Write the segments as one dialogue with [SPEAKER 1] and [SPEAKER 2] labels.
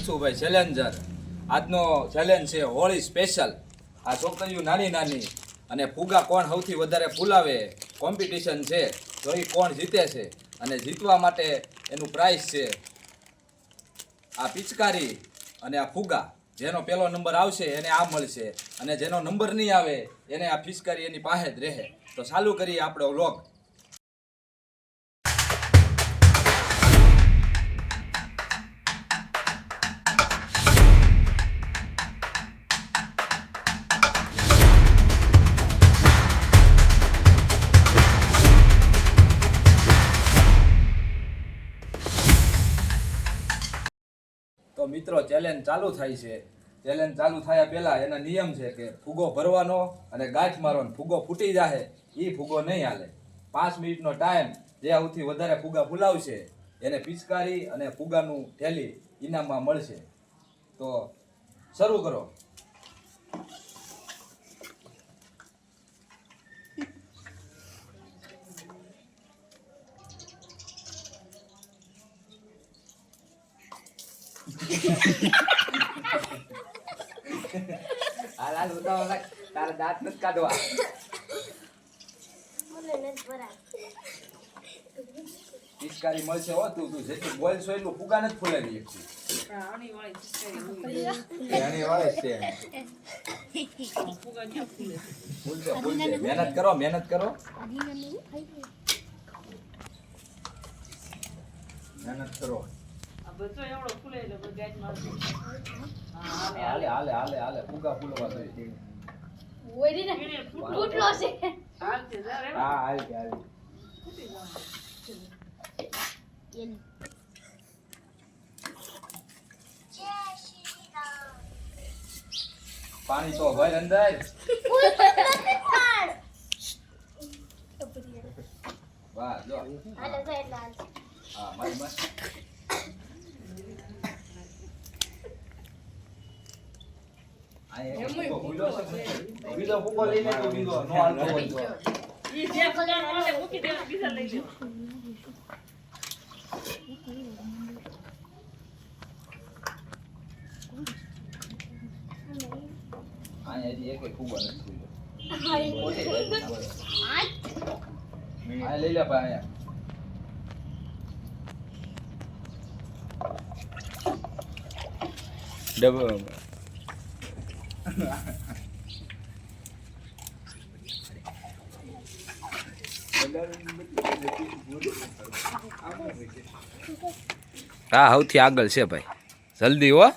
[SPEAKER 1] Mansukhbhai Challenger. આજનો challenge છે Holi special. આ છોકરીઓ નાની નાની અને ફુગા કોણ સૌથી વધારે ફૂલાવે કોમ્પિટિશન છે. તો એ કોણ જીતે છે અને જીતવા માટે એનું પ્રાઇઝ છે આ પિચકારી અને આ ફુગા. જેનો પહેલો નંબર આવશે એને આ મળશે અને જેનો નંબર નહીં આવે એને આ પિચકારી એની પાસે જ રહે. તો ચાલુ કરીએ આપણો વ્લોગ. તો મિત્રો ચેલેન્જ ચાલુ થાય છે. ચેલેન્જ ચાલુ થયા પહેલા એના નિયમ છે કે ફુગો ભરવાનો અને ગાંઠ મારવાનો. ફુગો ફૂટી જાય એ ફુગો નહીં હાલે. 5 મિનિટનો ટાઈમ. જે સૌથી વધારે ફુગા ફૂલાવશે એને પિચકારી અને ફુગાનું થેલી ઇનામમાં મળશે. તો શરૂ કરો. હાલ ઉતાવળ તારા દાંત નથી કાઢવા. પિચકારી મળશે હો. તું જેટલું બોલશો એટલું ફુગા નથી ફૂલાવી શકતી. મહેનત કરો મહેનત કરો મહેનત કરો. હાલે હાલે હાલે હાલે ફુગા ફૂલવા જોઈએ. હા હાલ હાલ. પાણી તો ભર અંદર. વાહ જો હા મારી મસ્ત. બીજો ફૂગો લઈને તો બીજો નો હાલતો હોય તો ઈ જે ફગાન વાલે મૂકી દે બીજા લઈ લે. આયા હજી એક ફૂગો નથી. આ લઈ લે ભાઈ. ડબલ હા સૌથી આગળ છે ભાઈ. જલ્દી હો.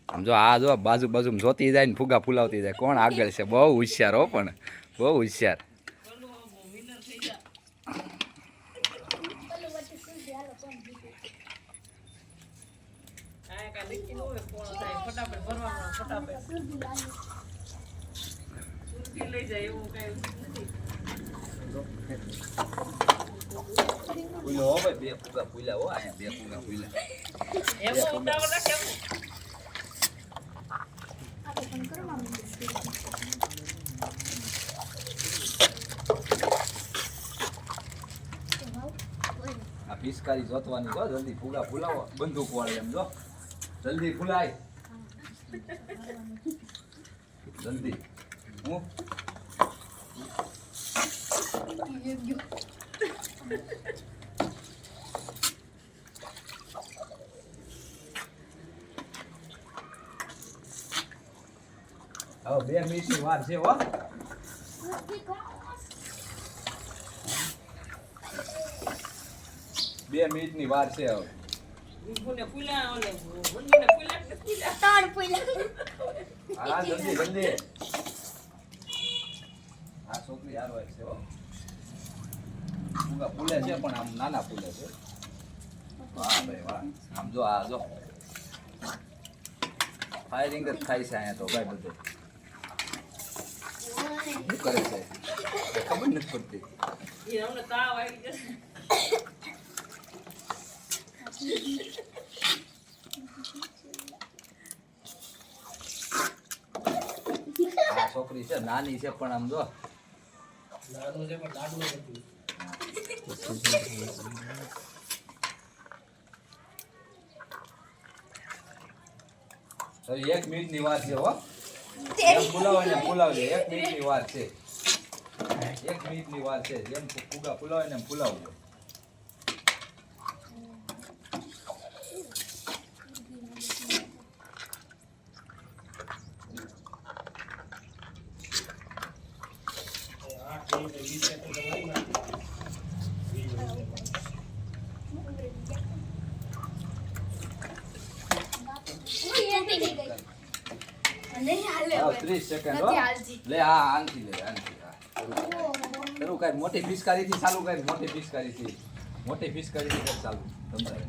[SPEAKER 1] આમ જો આ જો બાજુ બાજુ જોતી જાય ને ફુગા ફૂલાવતી જાય. કોણ આગળ છે? બહુ હોશિયાર હો. પણ બહુ હોશિયાર. ફૂલો હો ભાઈ. 2 ફુગા ફૂલ્યા હો. અહીંયા 2 ફુગા ફૂલ્યા. આ પિચકારી જોતવાની જો. જલ્દી ફુગા ફૂલાવો. બંદૂક વાળી એમ જો. જલ્દી ફૂલાય જલ્દી. હું હવે 2 મિનિટની વાર છે હો. બે મિનિટની વાર છે હવે. હા જલ્દી જલ્દી. આ છોકરી હારો છે હો. ફૂગા ફૂલે છે પણ આમ નાના ફૂલે છે. વાહ ભાઈ વાહ. આમ જો આ જો ફાયરિંગ જ થાય છે અહીંયા તો ભાઈ બધું. શું કરે છે ખબર નથી પડતી. આ છોકરી છે નાની છે પણ આમ જો લાડુ છે પણ લાડુ નથી. તો 1 મિનિટની વાર છે હો. જેમ ફુલાવો ને ફુલાવજો. 1 મિનિટની વાર છે. 1 મિનિટની વાર છે. જેમ ફુગા ફુલાવે ને એમ ફુલાવજો. હા, 30 સેકન્ડ હો. લે હા આનથી લે આનથી. શરૂ કર મોટી પિચકારીથી ચાલુ કર. મોટી પિચકારીથી કર ચાલુ. તમારે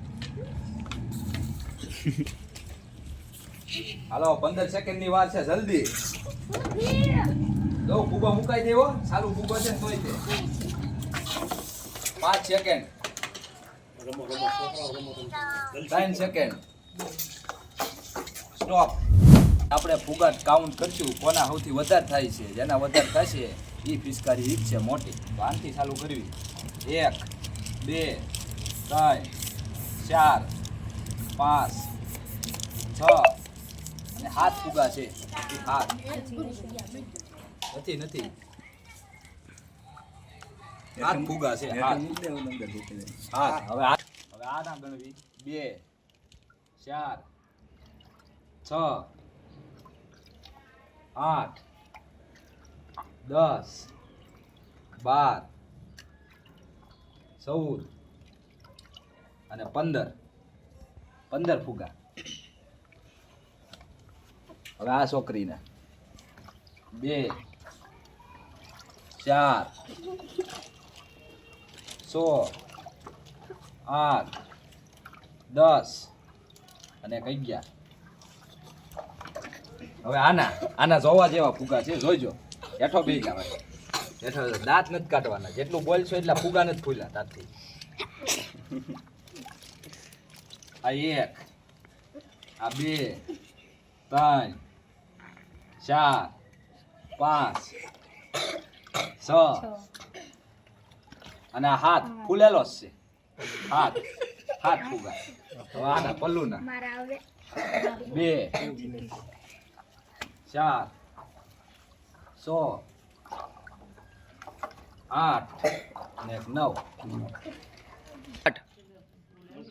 [SPEAKER 1] હાલો 15 સેકન્ડની વાર છે. જલ્દી જો ફૂગો મુકાઈ દેવો. ચાલુ ફૂગો છે ને તોય તે 5 સેકન્ડ 3 સેકન્ડ સ્ટોપ. આપણે ફુગા કાઉન્ટ કરશું કોના સૌથી વધારે થાય છે. જેના વધારે થશે એ પિચકારી હિટ છે મોટી. તો આનથી ચાલુ કરવી. 1 2 3 4 5 6 અને 7 ફુગા છે. 7 નથી 7 ફુગા છે. 7 હવે આ ના ગણવી. 2 4 6 8 10 12 14 અને 15 ફુગા. હવે આ છોકરીને 2 4 6 8 10 અને 11. હવે આના જોવા જેવા ફુગા છે. જોઈજો. હેઠો બે જવા. હેઠો દાંત નથી કાઢવાના. જેટલું બોલશો એટલા ફુગા નથી ફૂલ્યા તારથી. આ 1 આ 2 3 4 5 6 અને આ 7 ફૂલેલો જ છે. 7 ફુગા. હવે આના પલ્લુના 2 4 6 8 અને 9.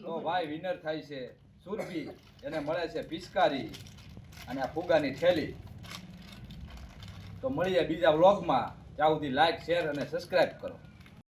[SPEAKER 1] તો ભાઈ વિનર થાય છે સુરભી. એને મળે છે પિચકારી અને આ ફુગાની થેલી. તો મળીએ બીજા વ્લોગમાં. ત્યાં સુધી લાઈક શેર અને સબસ્ક્રાઇબ કરો.